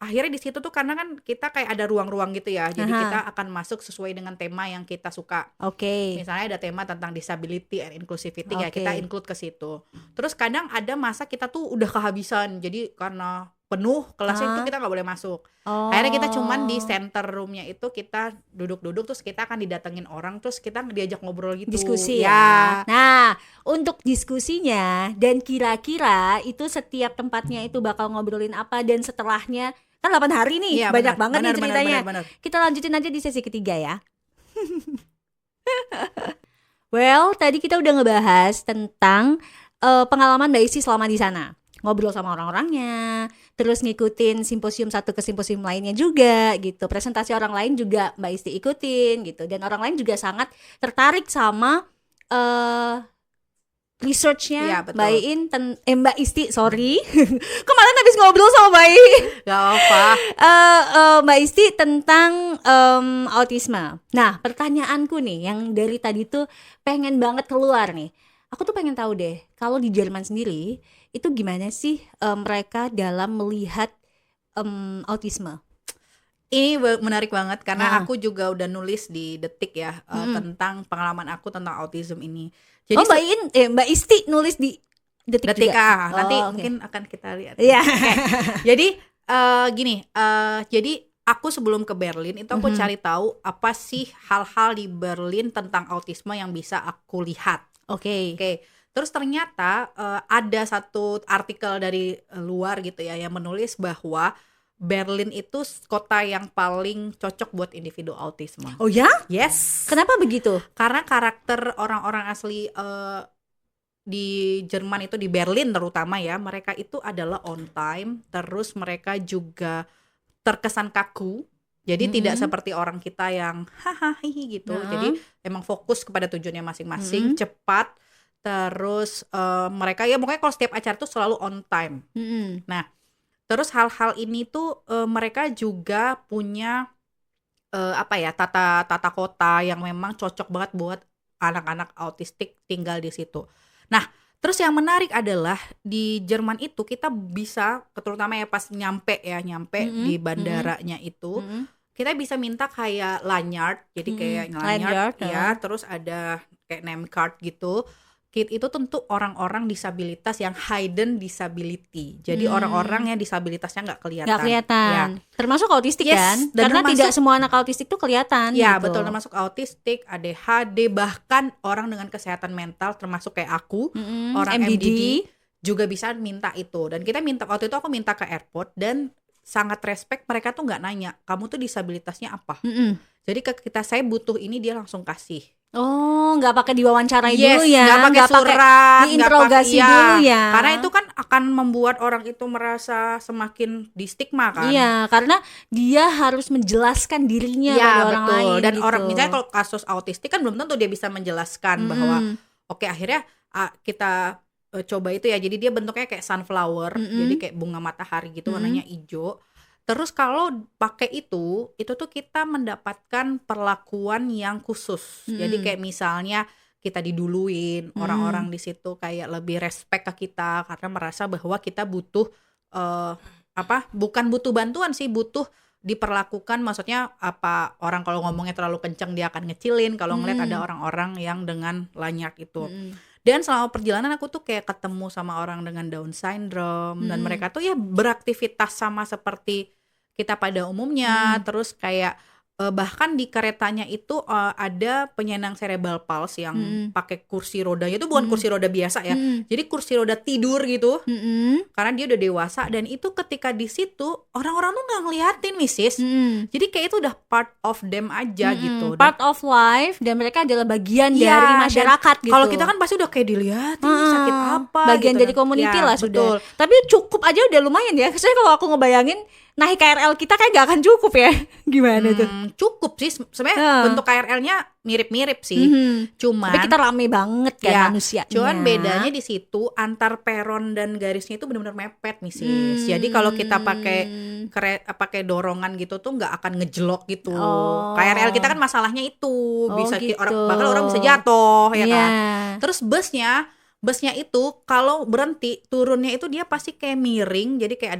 akhirnya di situ tuh karena kan kita kayak ada ruang-ruang gitu ya. Jadi kita akan masuk sesuai dengan tema yang kita suka. Oke. Misalnya ada tema tentang disability and inclusivity ya kita include ke situ. Terus kadang ada masa kita tuh udah kehabisan. Jadi karena penuh kelasnya itu kita nggak boleh masuk. Akhirnya kita cuman di center roomnya itu kita duduk-duduk terus kita akan didatengin orang terus kita diajak ngobrol gitu. Diskusi ya. Nah, untuk diskusinya dan kira-kira itu setiap tempatnya itu bakal ngobrolin apa dan setelahnya kan 8 hari nih, banyak banget nih ceritanya. Benar. Kita lanjutin aja di sesi ketiga ya. Well, tadi kita udah ngebahas tentang pengalaman Mbak Isti selama di sana. Ngobrol sama orang-orangnya, terus ngikutin simposium satu ke simposium lainnya juga gitu. Presentasi orang lain juga Mbak Isti ikutin gitu. Dan orang lain juga sangat tertarik sama researchnya Mbak Isti, sorry. Kemarin habis ngobrol sama Mbak I. Gak apa. Mbak Isti tentang autisme. Nah, pertanyaanku nih yang dari tadi tuh pengen banget keluar nih. Aku tuh pengen tahu deh, kalau di Jerman sendiri itu gimana sih mereka dalam melihat autisme? Ini menarik banget karena aku juga udah nulis di Detik ya tentang pengalaman aku tentang autism ini. Jadi Mbak Isti nulis di Detik juga? Nanti mungkin akan kita lihat. Iya. Jadi jadi aku sebelum ke Berlin itu aku cari tahu apa sih hal-hal di Berlin tentang autisme yang bisa aku lihat. Oke. Terus ternyata ada satu artikel dari luar gitu ya yang menulis bahwa Berlin itu kota yang paling cocok buat individu autisme. Oh ya? Yes. Kenapa begitu? Karena karakter orang-orang asli di Jerman itu, di Berlin terutama ya, mereka itu adalah on time. Terus mereka juga terkesan kaku. Jadi tidak seperti orang kita yang hahaha gitu. Jadi emang fokus kepada tujuannya masing-masing, cepat. Terus mereka ya pokoknya kalau setiap acara tuh selalu on time. Nah, terus hal-hal ini tuh mereka juga punya tata kota yang memang cocok banget buat anak-anak autistik tinggal di situ. Nah, terus yang menarik adalah di Jerman itu kita bisa, terutama ya pas nyampe di bandaranya itu, kita bisa minta kayak lanyard, jadi kayak lanyard ya, terus ada kayak name card gitu. Itu tentu orang-orang disabilitas yang hidden disability. Jadi orang-orang yang disabilitasnya nggak kelihatan. Ya. Termasuk autistik kan? Karena tidak semua anak autistik tuh kelihatan. Ya gitu. betul, termasuk autistik, ADHD, bahkan orang dengan kesehatan mental termasuk kayak aku, orang MDD juga bisa minta itu. Dan kita minta, waktu itu aku minta ke airport dan sangat respect, mereka tuh nggak nanya kamu tuh disabilitasnya apa. Jadi saya butuh ini, dia langsung kasih. Oh, nggak pakai diwawancarai dulu ya, nggak pakai surat, diinterogasi dulu ya. Karena itu kan akan membuat orang itu merasa semakin distigma kan. Iya, karena dia harus menjelaskan dirinya pada orang lain. Dan gitu. orang misalnya kalau kasus autistik kan belum tentu dia bisa menjelaskan bahwa oke, akhirnya kita coba itu ya. Jadi dia bentuknya kayak sunflower, jadi kayak bunga matahari gitu, warnanya hijau. Terus kalau pakai itu tuh kita mendapatkan perlakuan yang khusus. Jadi kayak misalnya kita diduluin, orang-orang di situ kayak lebih respect ke kita karena merasa bahwa kita butuh eh, bukan butuh bantuan sih, butuh diperlakukan, maksudnya apa, orang kalau ngomongnya terlalu kenceng dia akan ngecilin kalau ngeliat ada orang-orang yang dengan lanyard itu. Dan selama perjalanan aku tuh kayak ketemu sama orang dengan Down syndrome dan mereka tuh ya beraktivitas sama seperti kita pada umumnya. Terus kayak bahkan di keretanya itu ada penyandang cerebral palsy yang pakai kursi rodanya itu bukan kursi roda biasa ya. Jadi kursi roda tidur gitu. Karena dia udah dewasa, dan itu ketika di situ orang-orang tuh nggak ngeliatin, Mrs. Jadi kayak itu udah part of them aja gitu. Part of life, dan mereka adalah bagian Iya, dari masyarakat gitu. Kalau kita kan pasti udah kayak dilihatin sakit apa bagian gitu dari kan. community Ya, lah betul. sudah. Tapi cukup aja udah lumayan ya. Soalnya kalau aku ngebayangin naik KRL kita kayak gak akan cukup ya. Gimana tuh? Cukup sih sebenarnya, bentuk KRL-nya mirip-mirip sih. Cuman Tapi kita rame banget kan ya, manusianya. cuman bedanya di situ antar peron dan garisnya itu benar-benar mepet, Mrs. Jadi kalau kita pakai dorongan gitu tuh nggak akan ngejelok gitu. KRL kita kan masalahnya itu bisa gitu. bahkan orang bisa jatuh ya Iya. kan. Terus busnya itu kalau berhenti turunnya itu dia pasti kayak miring, jadi kayak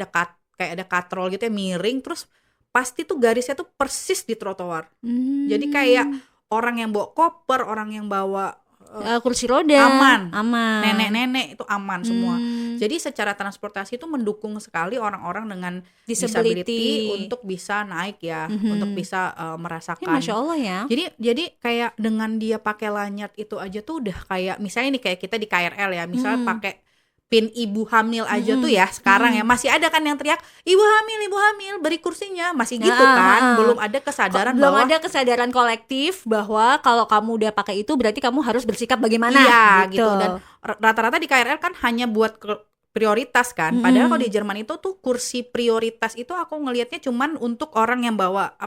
ada katrol gitu ya, miring, terus pasti tuh garisnya tuh persis di trotoar. Jadi kayak orang yang bawa koper, orang yang bawa kursi roda aman. aman. Nenek-nenek itu aman semua. Jadi secara transportasi itu mendukung sekali orang-orang dengan disability untuk bisa naik ya, untuk bisa merasakan. Ya, Masya Allah ya. Jadi kayak dengan dia pakai lanyard itu aja tuh udah kayak, misalnya nih kayak kita di KRL ya, misalnya pakai pin ibu hamil aja tuh ya sekarang ya masih ada kan yang teriak ibu hamil beri kursinya, masih gitu kan. Belum ada kesadaran belum bahwa ada kesadaran kolektif bahwa kalau kamu udah pakai itu berarti kamu harus bersikap bagaimana. iya gitu. Dan rata-rata di KRL kan hanya buat prioritas kan. Padahal kalau di Jerman itu tuh kursi prioritas itu aku ngelihatnya cuman untuk orang yang bawa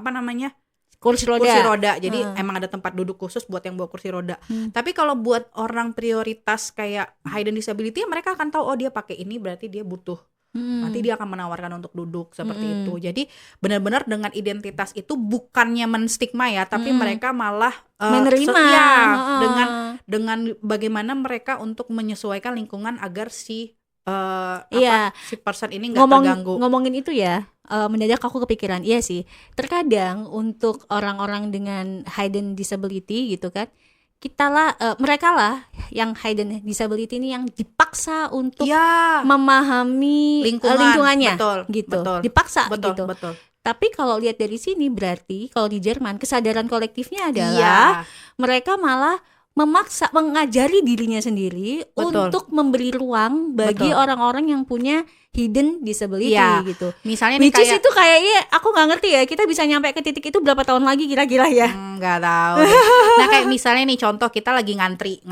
kursi roda. Jadi emang ada tempat duduk khusus buat yang bawa kursi roda. Tapi kalau buat orang prioritas kayak hidden disability, mereka akan tahu dia pakai ini berarti dia butuh. Nanti dia akan menawarkan untuk duduk seperti itu. Jadi benar-benar dengan identitas itu bukannya menstigma ya, tapi mereka malah menerima dengan bagaimana mereka untuk menyesuaikan lingkungan agar si person ini nggak terganggu. Ngomongin itu ya, mendadak aku kepikiran, iya sih. Terkadang untuk orang-orang dengan hidden disability gitu kan, mereka lah yang hidden disability ini yang dipaksa untuk memahami lingkungannya, betul, dipaksa betul, gitu. Betul. Tapi kalau lihat dari sini berarti kalau di Jerman kesadaran kolektifnya adalah mereka malah mengajari dirinya sendiri untuk memberi ruang bagi orang-orang yang punya hidden disability gitu. Misalnya nih kayak itu kayaknya aku nggak ngerti ya, kita bisa nyampe ke titik itu berapa tahun lagi kira-kira ya? Nggak tahu deh. Nah kayak misalnya nih contoh kita lagi ngantri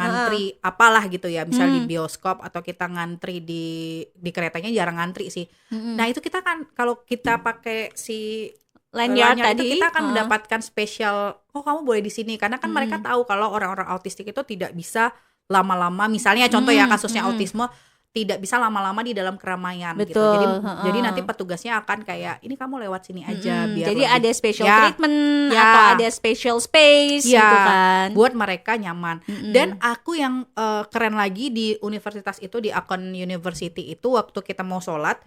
apalah gitu ya, misal di bioskop atau kita ngantri di keretanya jarang ngantri sih. Nah itu kita kan kalau kita pakai si lanyard tadi kita akan mendapatkan spesial, kamu boleh di sini, karena kan mereka tahu kalau orang-orang autistik itu tidak bisa lama-lama, misalnya contoh ya kasusnya autisme, tidak bisa lama-lama di dalam keramaian. Betul, gitu. Jadi nanti petugasnya akan kayak ini kamu lewat sini aja biar jadi lebih, ada special treatment atau ada special space gitu kan, buat mereka nyaman. Dan aku yang keren lagi di universitas itu, di Aachen University itu, waktu kita mau sholat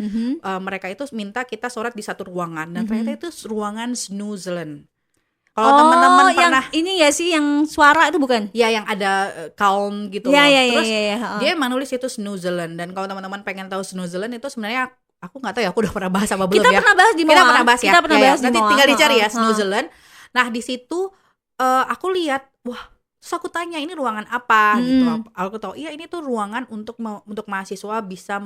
mereka itu minta kita sholat di satu ruangan, dan ternyata itu ruangan snoezelen. Kalau teman-teman pernah ini ya sih yang suara itu bukan? Ya yang ada calm gitu ya, loh. Ya, terus dia menulis itu snoezelen, dan kalau teman-teman pengen tahu snoezelen itu sebenarnya aku nggak tahu ya, aku udah pernah bahas apa belum kita ya. Pernah bahas di Moa. Kita pernah bahas ya. Nanti Moa. tinggal dicari ya snoezelen. Nah di situ aku lihat, terus aku tanya ini ruangan apa gitu. Aku tahu iya ini tuh ruangan untuk mahasiswa bisa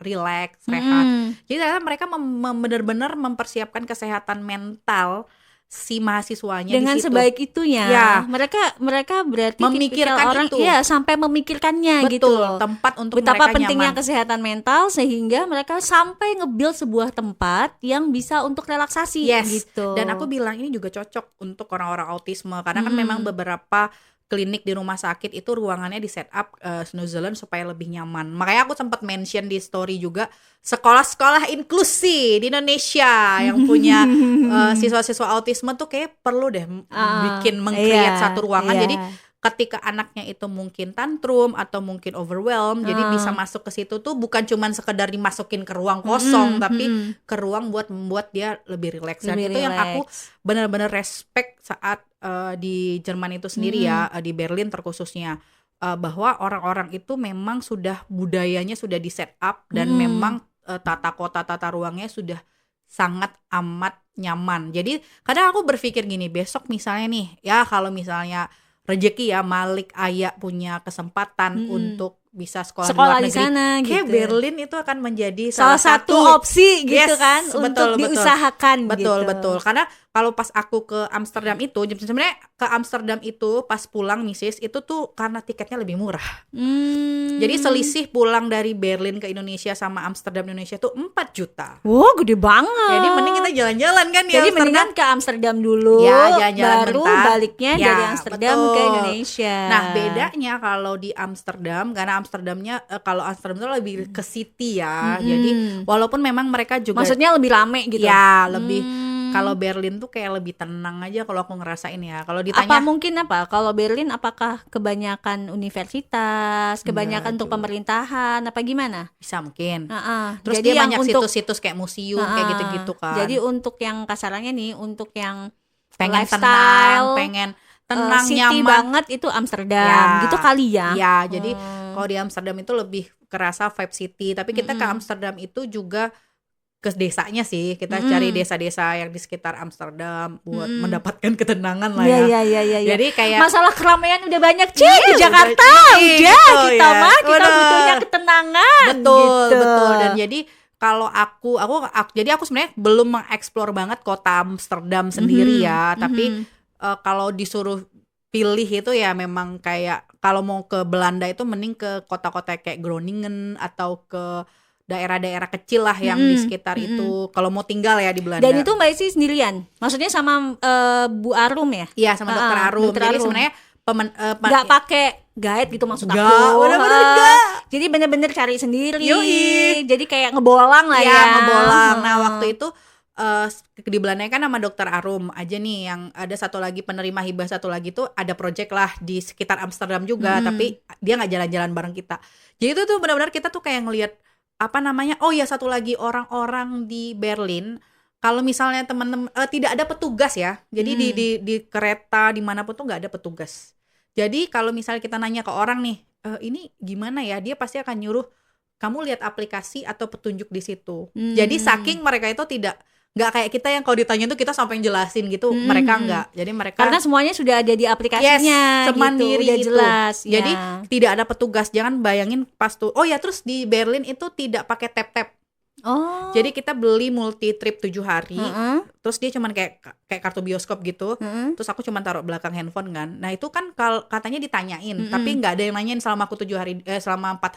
relax, rehat. Jadi ternyata mereka benar-benar mempersiapkan kesehatan mental si mahasiswanya dengan di situ. Sebaik itunya. Ya. Mereka berarti memikirkan orang itu. Ya, sampai memikirkannya. Betul, gitu loh. Tempat untuk betapa mereka pentingnya nyaman. Kesehatan mental sehingga mereka sampai nge-build sebuah tempat yang bisa untuk relaksasi gitu. Dan aku bilang ini juga cocok untuk orang-orang autisme, karena kan memang beberapa klinik di rumah sakit itu ruangannya di set up snoezelen supaya lebih nyaman. Makanya aku sempat mention di story juga sekolah-sekolah inklusi di Indonesia yang punya siswa-siswa autisme tuh kayak perlu deh meng-create satu ruangan. Jadi ketika anaknya itu mungkin tantrum atau mungkin overwhelmed, jadi bisa masuk ke situ tuh bukan cuman sekedar dimasukin ke ruang kosong, tapi ke ruang buat membuat dia lebih rileks. Dan itu yang aku benar-benar respect saat di Jerman itu sendiri ya, di Berlin terkhususnya, bahwa orang-orang itu memang sudah budayanya sudah di set up dan memang tata kota, tata ruangnya sudah sangat amat nyaman. Jadi kadang aku berpikir gini, besok misalnya nih ya, kalau misalnya rezeki ya, Malik Aya punya kesempatan untuk bisa sekolah di luar di negeri, sana kayak gitu. Berlin itu akan menjadi salah satu opsi gitu kan, untuk diusahakan betul gitu. Karena kalau pas aku ke Amsterdam itu, sebenarnya ke Amsterdam itu pas pulang Mrs. itu tuh karena tiketnya lebih murah. Jadi selisih pulang dari Berlin ke Indonesia sama Amsterdam Indonesia tuh 4 juta. Wow, gede banget. Jadi mending kita jalan-jalan kan di Jadi Amsterdam. mendingan ke Amsterdam dulu, ya, jalan-jalan baru bentar. baliknya Ya, dari Amsterdam betul. ke Indonesia. Nah bedanya kalau di Amsterdam, karena Amsterdamnya kalau Amsterdam itu lebih ke city ya, jadi walaupun memang mereka juga maksudnya lebih rame gitu ya, lebih kalau Berlin tuh kayak lebih tenang aja kalau aku ngerasain ya. Kalau ditanya kalau Berlin apakah kebanyakan universitas, kebanyakan untuk pemerintahan apa gimana? Bisa mungkin. Jadi Terus dia yang banyak untuk situs-situs kayak museum kayak gitu-gitu kan. Jadi untuk yang kasarannya nih, untuk yang pengen lifestyle, tenang, pengen tenang, city nyaman banget itu Amsterdam gitu kali ya. Ya, jadi kalau di Amsterdam itu lebih kerasa vibe city, tapi kita ke Amsterdam itu juga ke desanya sih, kita cari desa-desa yang di sekitar Amsterdam buat mendapatkan ketenangan lah ya. Iya. Jadi kayak masalah keramaian udah banyak di Jakarta, gitu, kita butuhnya ketenangan. Betul. Dan jadi kalau aku sebenarnya belum mengeksplor banget kota Amsterdam sendiri ya, tapi kalau disuruh pilih itu ya memang kayak kalau mau ke Belanda itu mending ke kota-kota kayak Groningen atau ke daerah-daerah kecil lah yang di sekitar itu kalau mau tinggal ya di Belanda. Dan itu Mbak Isi sendirian? Maksudnya sama Bu Arum ya? Iya, sama Dokter Arum. Jadi sebenarnya nggak pakai guide gitu maksud aku. Bener-bener enggak. Jadi bener-bener cari sendiri. Jadi kayak ngebolang lah ya. Ngebolang. Nah waktu itu di Belanda kan sama Dokter Arum aja nih, yang ada satu lagi penerima hibah, satu lagi tuh ada project lah di sekitar Amsterdam juga, tapi dia nggak jalan-jalan bareng kita. Jadi itu tuh benar-benar kita tuh kayak ngelihat satu lagi orang-orang di Berlin, kalau misalnya teman-teman tidak ada petugas ya, jadi di kereta dimanapun tuh nggak ada petugas. Jadi kalau misalnya kita nanya ke orang nih, ini gimana ya, dia pasti akan nyuruh kamu lihat aplikasi atau petunjuk di situ. Jadi saking mereka itu nggak kayak kita yang kalau ditanya tuh kita sampai jelasin gitu, mereka nggak. Jadi mereka karena semuanya sudah ada di aplikasinya, semandiri gitu, udah jelas. Jadi tidak ada petugas. Jangan bayangin pas tuh. Oh ya, terus di Berlin itu tidak pakai tap-tap. Jadi kita beli multi trip 7 hari. Terus dia cuman kayak kartu bioskop gitu. Terus aku cuman taruh belakang handphone kan. Nah itu kan katanya ditanyain, tapi nggak ada yang nanyain selama aku 4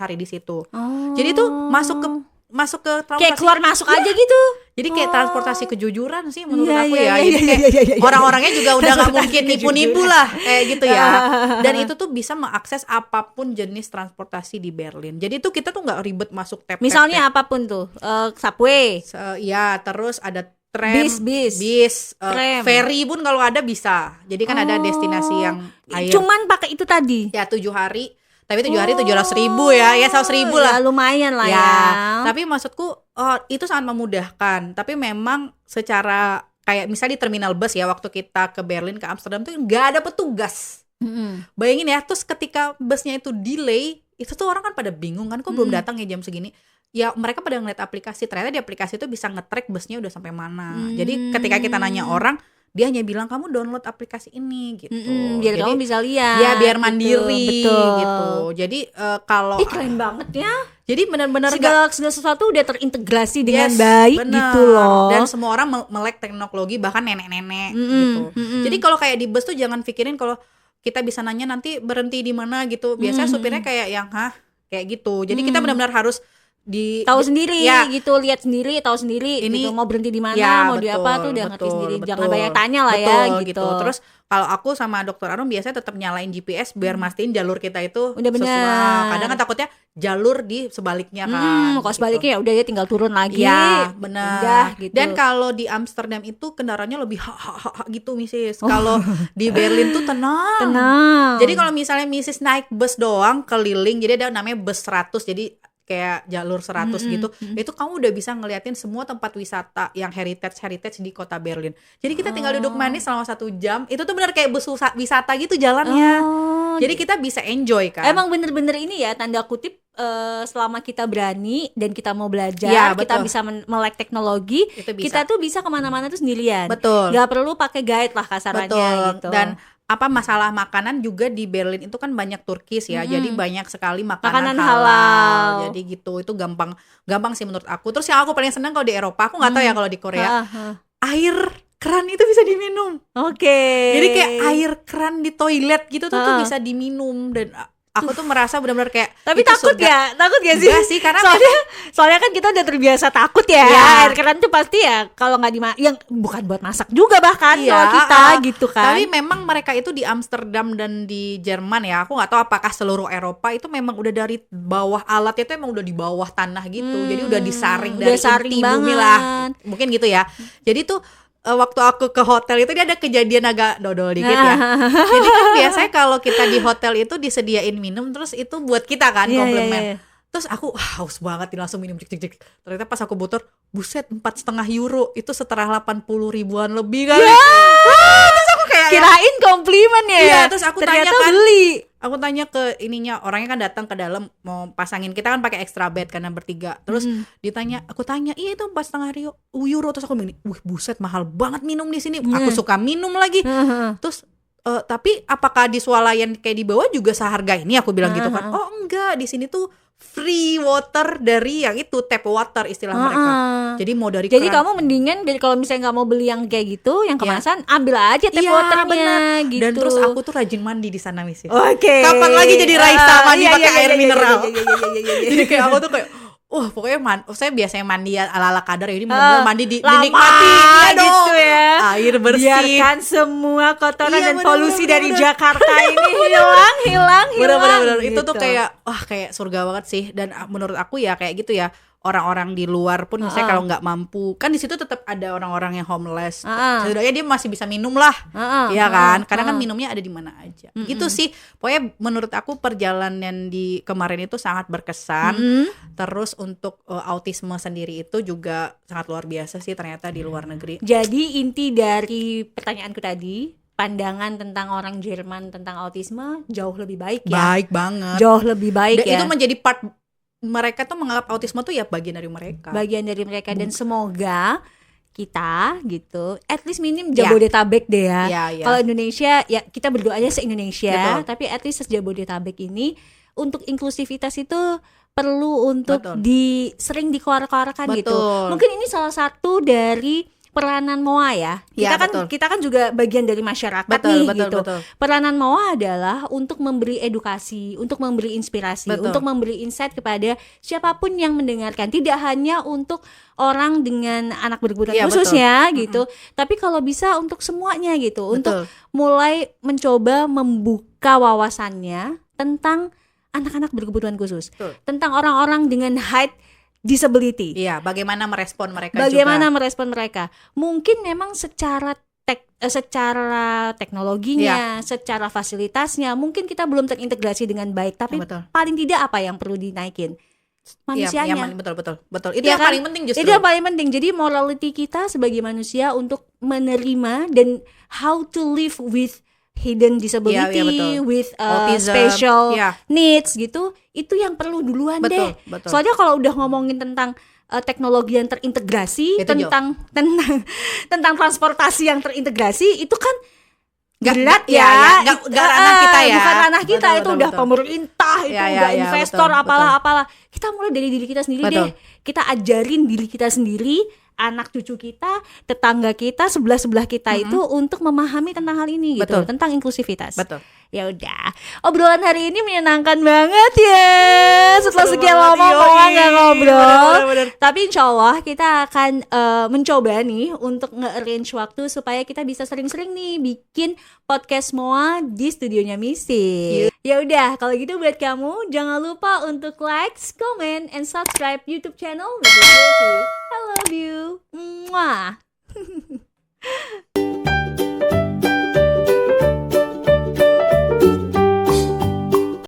hari di situ. Jadi tuh masuk ke transportasi, kayak keluar masuk aja gitu. Jadi kayak transportasi kejujuran sih menurut aku ya. Jadi kayak orang-orangnya juga udah nggak mungkin nipu-nipu lah kayak gitu ya. Dan itu tuh bisa mengakses apapun jenis transportasi di Berlin. Jadi tuh kita tuh nggak ribet masuk tap. Misalnya apapun tuh, subway. Ya, terus ada tram, bis, ferry pun kalau ada bisa. Jadi kan ada destinasi yang air. Cuman pakai itu tadi. Ya 7 hari. Tapi 7 hari 700.000 ya 100.000 lah. Ya, lumayan lah ya. Tapi maksudku itu sangat memudahkan. Tapi memang secara kayak misalnya di terminal bus ya, waktu kita ke Berlin ke Amsterdam tuh nggak ada petugas. Bayangin ya, terus ketika busnya itu delay, itu tuh orang kan pada bingung kan, kok belum datang ya jam segini. Ya mereka pada ngeliat aplikasi, ternyata di aplikasi itu bisa nge-track busnya udah sampai mana. Jadi ketika kita nanya orang, dia hanya bilang kamu download aplikasi ini gitu. Biar kamu bisa lihat. Ya biar mandiri betul. gitu. Jadi kalau keren banget ya. Jadi benar-benar segala sesuatu udah terintegrasi dengan baik gitu loh. Dan semua orang melek teknologi, bahkan nenek-nenek gitu. Jadi kalau kayak di bus tuh jangan pikirin kalau kita bisa nanya nanti berhenti di mana gitu. Biasanya supirnya kayak yang kayak gitu. Jadi kita benar-benar harus tahu sendiri ya, gitu, lihat sendiri, tahu sendiri ini gitu, mau berhenti di mana, ya, mau di apa tuh udah ngerti sendiri, jangan banyak tanya lah ya gitu. Terus kalau aku sama dokter Arum biasanya tetap nyalain GPS biar mastiin jalur kita itu udah benar. sesuai. Kadang kan takutnya jalur di sebaliknya kan. Kalau sebaliknya ya udah ya tinggal turun lagi. Ya benar. Udah, gitu. Dan kalau di Amsterdam itu kendaraannya lebih gitu Mrs. Kalau di Berlin tuh tenang. Jadi kalau misalnya Mrs. naik bus doang keliling, jadi ada namanya bus 100, jadi kayak jalur 100 gitu, itu kamu udah bisa ngeliatin semua tempat wisata yang heritage di kota Berlin. Jadi kita tinggal duduk manis selama 1 jam, itu tuh bener kayak bus wisata gitu jalannya. Jadi kita bisa enjoy kan. Emang bener-bener ini ya, tanda kutip, selama kita berani dan kita mau belajar, Ya, kita betul. bisa melek teknologi, Itu bisa. kita tuh bisa kemana-mana tuh sendirian. Betul. Gak perlu pakai guide lah kasarannya gitu. Dan masalah makanan juga di Berlin itu kan banyak Turkis ya, jadi banyak sekali makanan halal. Jadi gitu, itu gampang sih menurut aku. Terus yang aku paling senang kalau di Eropa, aku nggak tahu ya kalau di Korea, air keran itu bisa diminum. Jadi kayak air keran di toilet gitu tuh bisa diminum, dan aku tuh merasa benar-benar kayak tapi itu takut surga. gak sih? Enggak sih, karena soalnya kan kita udah terbiasa takut ya. Air keran tuh pasti ya kalau nggak yang bukan buat masak juga bahkan kalau kita gitu kan. Tapi memang mereka itu di Amsterdam dan di Jerman ya, aku nggak tahu apakah seluruh Eropa itu memang udah dari bawah alat itu emang udah di bawah tanah gitu, jadi udah disaring dari inti bumi lah, mungkin gitu ya. Jadi tuh waktu aku ke hotel itu dia ada kejadian agak dodol dikit ya. Jadi kan biasanya kalau kita di hotel itu disediain minum, terus itu buat kita kan komplement. Terus aku haus banget nih, langsung minum cek. Ternyata pas aku botol, buset, 4,5 euro itu setelah 80 ribuan lebih kali. Terus aku kayak kirain komplimen ya. Iya, terus aku ternyata tanya kan, beli. Aku tanya ke ininya, orangnya kan datang ke dalam mau pasangin, kita kan pakai extra bed karena bertiga. Terus aku tanya, iya itu 4,5 euro. Terus aku bilang, wih buset, mahal banget minum di sini. Aku suka minum lagi. Terus tapi apakah di swalayan kayak di bawah juga seharga ini? Aku bilang gitu kan. Oh enggak, di sini tuh free water dari yang itu, tap water istilah mereka. Jadi mau dari Jadi keran. kamu mendingan kalau misalnya nggak mau beli yang kayak gitu, yang kemasan, ambil aja tap waternya gitu. Dan terus aku tuh rajin mandi di sana, Miss. Oke. Kapan lagi jadi Raisa mandi pakai air mineral? Iya. Jadi kayak aku tuh kayak pokoknya saya biasanya mandi ala kadar, jadi benar-benar mandi dinikmati gitu ya. Air bersih. Biarkan semua kotoran dan polusi dari bener. Jakarta ini hilang. Bener-bener itu gitu. tuh kayak surga banget sih. Dan menurut aku ya kayak gitu ya, orang-orang di luar pun misalnya kalau nggak mampu, kan di situ tetap ada orang-orang yang homeless. Setidaknya dia masih bisa minum lah, ya kan? Karena kan minumnya ada di mana aja. Gitu sih. Pokoknya menurut aku perjalanan di kemarin itu sangat berkesan. Terus untuk autisme sendiri itu juga sangat luar biasa sih ternyata di luar negeri. Jadi inti dari pertanyaanku tadi, pandangan tentang orang Jerman tentang autisme jauh lebih baik ya. Baik banget. Jauh lebih baik Dan ya. itu menjadi part, mereka tuh menganggap autisme tuh ya bagian dari mereka. Dan semoga kita gitu, at least minim Jabodetabek deh ya. Kalau Indonesia ya kita berdoanya se-Indonesia, tapi at least se-Jabodetabek ini untuk inklusivitas itu perlu untuk sering dikeluarkan gitu. Mungkin ini salah satu dari peranan MOA ya. Kita kan juga bagian dari masyarakat gitu. Peranan MOA adalah untuk memberi edukasi, untuk memberi inspirasi, untuk memberi insight kepada siapapun yang mendengarkan. Tidak hanya untuk orang dengan anak berkebutuhan khusus ya gitu. Tapi kalau bisa untuk semuanya gitu. Untuk mulai mencoba membuka wawasannya tentang anak-anak berkebutuhan khusus. Tentang orang-orang dengan height disability. Iya, bagaimana merespon mereka Mungkin memang secara teknologinya, secara fasilitasnya, mungkin kita belum terintegrasi dengan baik, tapi paling tidak apa yang perlu dinaikin? Manusianya. Betul. Itu yang paling penting justru. Itu yang paling penting. Jadi morality kita sebagai manusia untuk menerima dan how to live with hidden disability, with special needs gitu, itu yang perlu duluan deh. Soalnya kalau udah ngomongin tentang teknologi yang terintegrasi, itu tentang transportasi yang terintegrasi, itu kan berat nggak ranah kita ya. Bukan ranah kita, itu udah pemerintah, itu udah investor, apalah. Kita mulai dari diri kita sendiri deh. Kita ajarin diri kita sendiri, anak cucu kita, tetangga kita, sebelah kita itu untuk memahami tentang hal ini gitu, tentang inklusivitas. Ya udah, obrolan hari ini menyenangkan banget ya. Setelah Seru sekian banget, lama yoi. Moa nggak ngobrol. Bener-bener. Tapi insya Allah kita akan mencoba nih untuk nge-arrange waktu supaya kita bisa sering-sering nih bikin podcast Moa di studionya Misi. Ya udah, kalau gitu buat kamu jangan lupa untuk like, comment, and subscribe YouTube channel. I love you. Mwah.